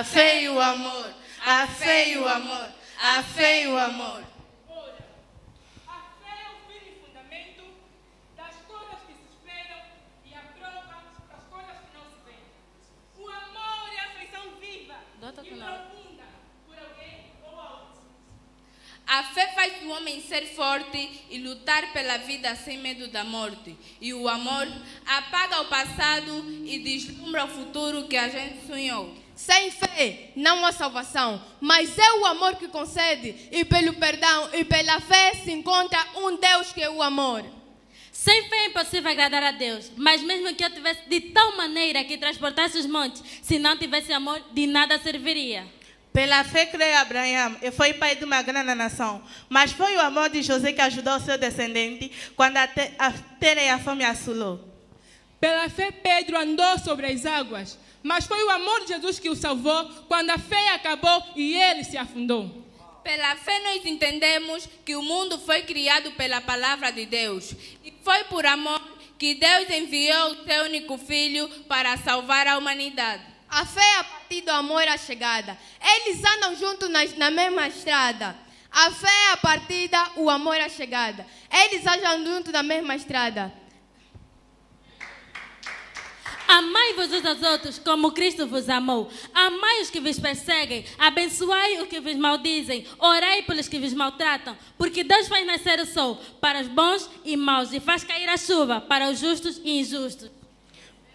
a fé e o amor, a fé e o amor, a fé e o amor. A fé faz o homem ser forte e lutar pela vida sem medo da morte. E o amor apaga o passado e deslumbra o futuro que a gente sonhou. Sem fé não há salvação, mas é o amor que concede, e pelo perdão e pela fé se encontra um Deus que é o amor. Sem fé é impossível agradar a Deus, mas mesmo que eu tivesse de tal maneira que transportasse os montes, se não tivesse amor, de nada serviria. Pela fé creio Abraão e foi pai de uma grande nação, mas foi o amor de José que ajudou seu descendente quando a terra e a fome assolou. Pela fé Pedro andou sobre as águas, mas foi o amor de Jesus que o salvou quando a fé acabou e ele se afundou. Pela fé nós entendemos que o mundo foi criado pela palavra de Deus. E foi por amor que Deus enviou o seu único filho para salvar a humanidade. A fé é a partir do amor à chegada. Eles andam juntos na mesma estrada. A fé é a partida, o amor à chegada. Eles andam juntos na mesma estrada. Amai-vos uns aos outros como Cristo vos amou. Amai os que vos perseguem, abençoai os que vos maldizem, orai pelos que vos maltratam, porque Deus faz nascer o sol para os bons e maus e faz cair a chuva para os justos e injustos.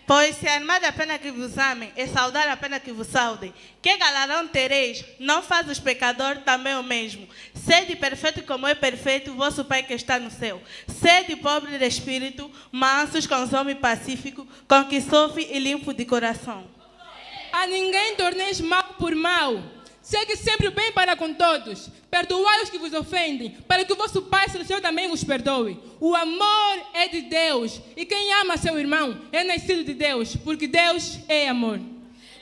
Pois se amar a pena que vos amem e saudar a pena que vos saudem, que galardão tereis? Não faz os pecadores também o mesmo? Sede perfeito como é perfeito o vosso Pai que está no céu. Sede pobre de espírito, mansos, com homem pacífico, com que sofre e limpo de coração. A ninguém torneis mal por mal. Segue sempre o bem para com todos. Perdoai os que vos ofendem, para que o vosso Pai Celestial também vos perdoe. O amor é de Deus, e quem ama seu irmão é nascido de Deus, porque Deus é amor.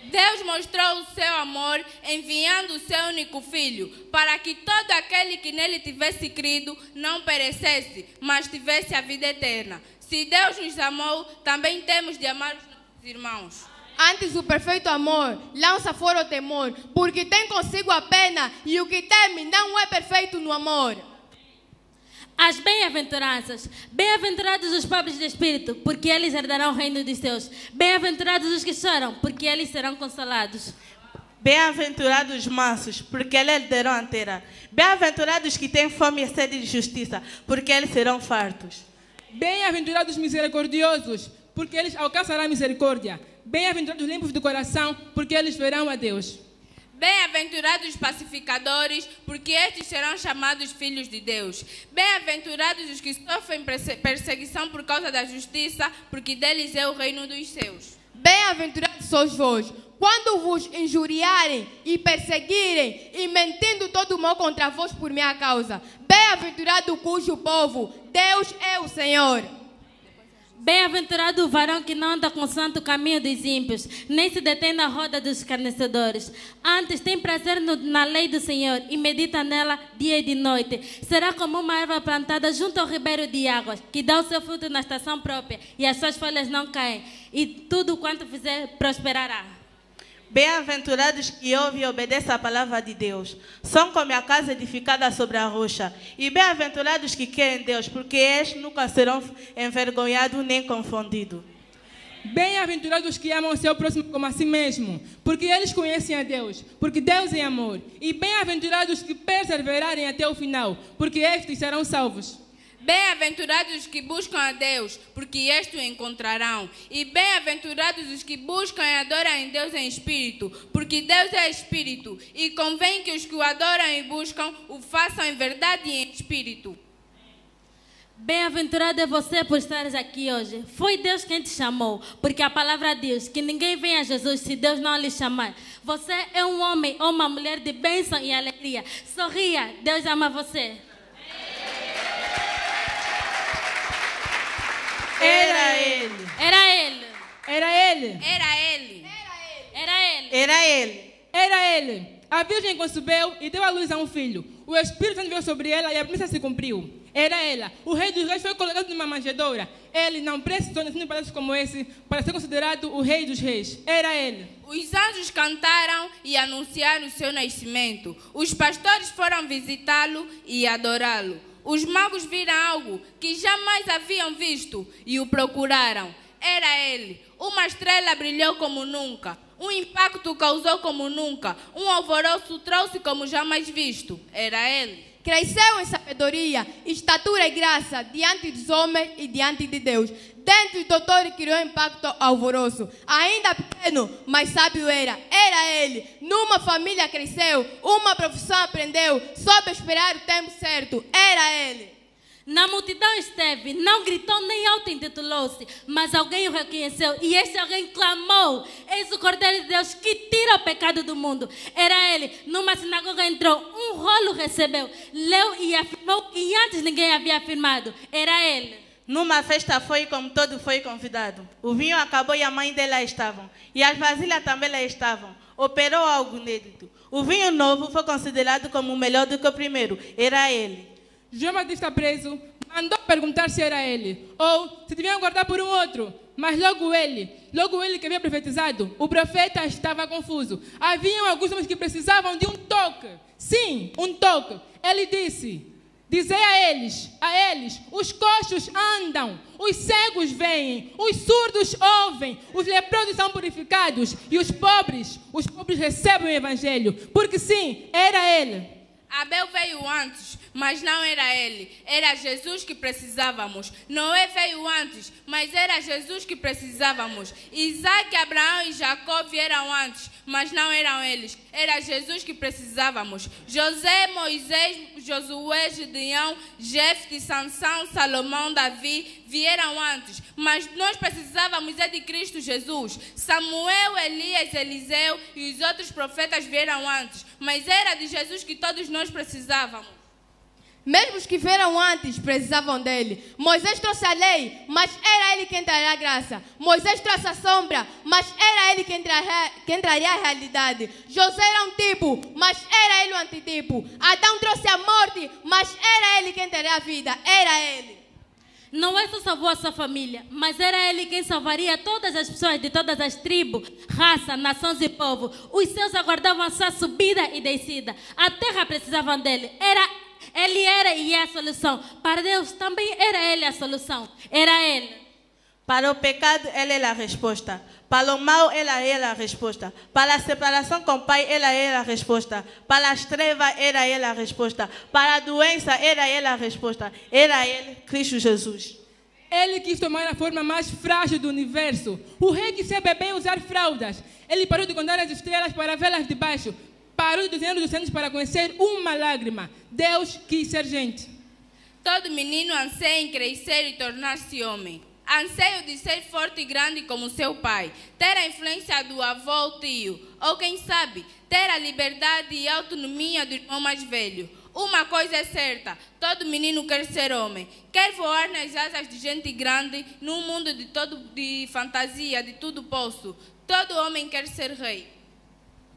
Deus mostrou o seu amor enviando o seu único filho, para que todo aquele que nele tivesse crido não perecesse, mas tivesse a vida eterna. Se Deus nos amou, também temos de amar os nossos irmãos. Antes o perfeito amor lança fora o temor, porque tem consigo a pena, e o que teme não é perfeito no amor. As bem-aventuranças. Bem-aventurados os pobres de espírito, porque eles herdarão o reino dos céus. Bem-aventurados os que choram, porque eles serão consolados. Bem-aventurados os mansos, porque eles herdarão a terra. Bem-aventurados que têm fome e sede de justiça, porque eles serão fartos. Bem-aventurados os misericordiosos, porque eles alcançarão a misericórdia. Bem-aventurados os limpos de coração, porque eles verão a Deus. Bem-aventurados os pacificadores, porque estes serão chamados filhos de Deus. Bem-aventurados os que sofrem perseguição por causa da justiça, porque deles é o reino dos céus. Bem-aventurados sois vós, quando vos injuriarem e perseguirem, e mentindo todo mal contra vós por minha causa. Bem-aventurado cujo povo, Deus é o Senhor. Bem-aventurado o varão que não anda com o santo caminho dos ímpios, nem se detém na roda dos escarnecedores. Antes tem prazer na lei do Senhor e medita nela dia e de noite. Será como uma erva plantada junto ao ribeiro de águas, que dá o seu fruto na estação própria, e as suas folhas não caem, e tudo quanto fizer prosperará. Bem-aventurados que ouvem e obedecem a palavra de Deus. São como a casa edificada sobre a rocha. E bem-aventurados que querem Deus, porque estes nunca serão envergonhados nem confundidos. Bem-aventurados os que amam o seu próximo como a si mesmo, porque eles conhecem a Deus, porque Deus é amor. E bem-aventurados os que perseverarem até o final, porque estes serão salvos. Bem-aventurados os que buscam a Deus, porque estes o encontrarão. E bem-aventurados os que buscam e adoram em Deus em espírito, porque Deus é espírito. E convém que os que o adoram e buscam o façam em verdade e em espírito. Bem-aventurado é você por estares aqui hoje. Foi Deus quem te chamou, porque a palavra diz que ninguém vem a Jesus se Deus não lhe chamar. Você é um homem ou uma mulher de bênção e alegria. Sorria, Deus ama você. Era ele. Era ele. Era ele. Era ele. Era ele. Era ele. Era ele. A virgem concebeu e deu à luz a um filho. O Espírito Santo veio sobre ela e a promessa se cumpriu. Era ela. O rei dos reis foi colocado numa manjedoura. Ele não precisou de ensino palácios como esse para ser considerado o rei dos reis. Era ele. Os anjos cantaram e anunciaram o seu nascimento. Os pastores foram visitá-lo e adorá-lo. Os magos viram algo que jamais haviam visto e o procuraram. Era ele. Uma estrela brilhou como nunca. Um impacto causou como nunca. Um alvoroço trouxe como jamais visto. Era ele. Cresceu em sabedoria, estatura e graça diante dos homens e diante de Deus. Dentro do doutor criou impacto alvoroço. Ainda pequeno, mas sábio era. Era ele. Numa família cresceu, uma profissão aprendeu, soube esperar o tempo certo. Era ele. Na multidão esteve, não gritou nem auto-intitulou-se, mas alguém o reconheceu e este alguém clamou: eis o Cordeiro de Deus que tira o pecado do mundo. Era ele. Numa sinagoga entrou, um rolo recebeu, leu e afirmou que antes ninguém havia afirmado. Era ele. Numa festa foi como todo foi convidado. O vinho acabou e a mãe dele lá estavam. E as vasilhas também lá estavam. Operou algo inédito. O vinho novo foi considerado como melhor do que o primeiro. Era ele. João Batista preso mandou perguntar se era ele, ou se deviam guardar por um outro. Mas logo ele que havia profetizado, o profeta estava confuso. Haviam alguns homens que precisavam de um toque. Sim, um toque. Ele disse: dizei a eles, os coxos andam, os cegos veem, os surdos ouvem, os leprosos são purificados e os pobres recebem o evangelho. Porque sim, era ele. Abel veio antes, mas não era ele. Era Jesus que precisávamos. Noé veio antes, mas era Jesus que precisávamos. Isaac, Abraão e Jacó vieram antes, mas não eram eles. Era Jesus que precisávamos. José, Moisés, Josué, Gideão, Jefte, Sansão, Salomão, Davi vieram antes, mas nós precisávamos de Cristo Jesus. Samuel, Elias, Eliseu e os outros profetas vieram antes, mas era de Jesus que todos nós precisávamos. Mesmo os que vieram antes precisavam dele. Moisés trouxe a lei, mas era ele quem traria a graça. Moisés trouxe a sombra, mas era ele quem traria a realidade. José era um tipo, mas era ele o antitipo. Adão trouxe a morte, mas era ele quem traria a vida. Era ele. Noé só salvou a sua família, mas era ele quem salvaria todas as pessoas de todas as tribos, raças, nações e povos. Os céus aguardavam a sua subida e descida. A terra precisava dele. Ele era e é a solução. Para Deus também era ele a solução. Era ele. Para o pecado, ele era a resposta. Para o mal, ela era a resposta. Para a separação com o Pai, ela era a resposta. Para as trevas, era ela a resposta. Para a doença, era ela a resposta. Era ele, Cristo Jesus. Ele quis tomar a forma mais frágil do universo. O rei quis ser bebê e usar fraldas. Ele parou de contar as estrelas para vê-las de baixo. Parou de desenhar os oceanos para conhecer uma lágrima. Deus quis ser gente. Todo menino anseia em crescer e tornar-se homem. Anseio de ser forte e grande como seu pai. Ter a influência do avô ou tio. Ou quem sabe, ter a liberdade e a autonomia do irmão mais velho. Uma coisa é certa, todo menino quer ser homem. Quer voar nas asas de gente grande, num mundo de fantasia, de tudo posso. Todo homem quer ser rei.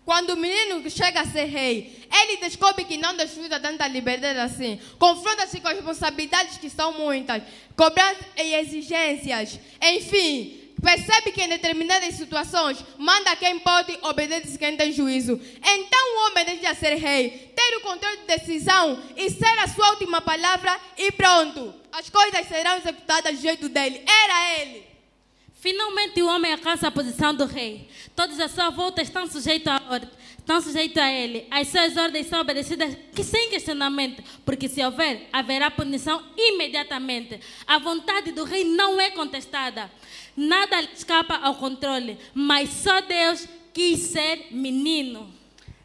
Quando o menino chega a ser rei, ele descobre que não desfruta tanta liberdade assim. Confronta-se com as responsabilidades que são muitas, cobranças e exigências. Enfim, percebe que em determinadas situações, manda quem pode, obedece quem tem juízo. Então o homem deixa de ser rei, ter o controle de decisão e ser a sua última palavra e pronto. As coisas serão executadas do jeito dele. Era ele. Finalmente o homem alcança a posição do rei. Todos à sua volta estão sujeitos a ele. As suas ordens são obedecidas sem questionamento, porque se houver, haverá punição imediatamente. A vontade do rei não é contestada. Nada escapa ao controle, mas só Deus quis ser menino.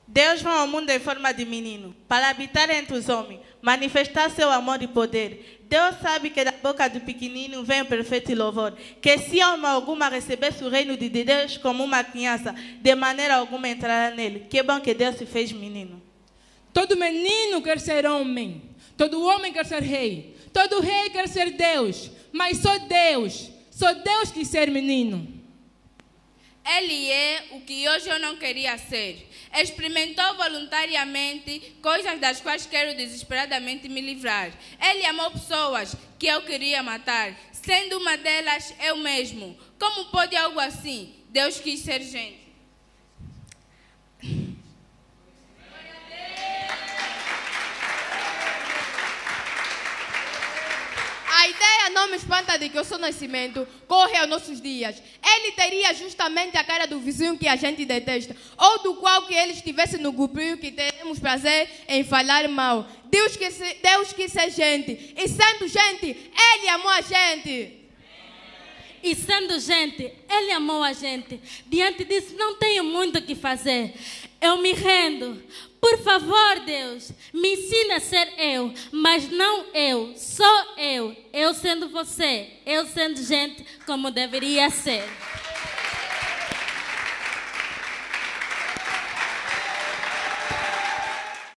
Deus veio ao mundo em forma de menino, para habitar entre os homens, manifestar seu amor e poder. Deus sabe que da boca do pequenino vem o perfeito louvor, que se alma alguma recebesse o reino de Deus como uma criança, de maneira alguma entrará nele. Que bom que Deus se fez menino. Todo menino quer ser homem, todo homem quer ser rei, todo rei quer ser Deus, mas só Deus quis ser menino. Ele é o que hoje eu não queria ser. Experimentou voluntariamente coisas das quais quero desesperadamente me livrar. Ele amou pessoas que eu queria matar, sendo uma delas eu mesmo. Como pode algo assim? Deus quis ser gente. A ideia não me espanta de que o seu nascimento corre aos nossos dias. Ele teria justamente a cara do vizinho que a gente detesta, ou do qual que ele estivesse no grupinho que teremos prazer em falar mal. Deus quis ser gente, e sendo gente, Ele amou a gente. E sendo gente, Ele amou a gente. Diante disso, não tenho muito o que fazer. Eu me rendo. Por favor, Deus, me ensina a ser eu, mas não eu, só eu. Eu sendo você, eu sendo gente como deveria ser.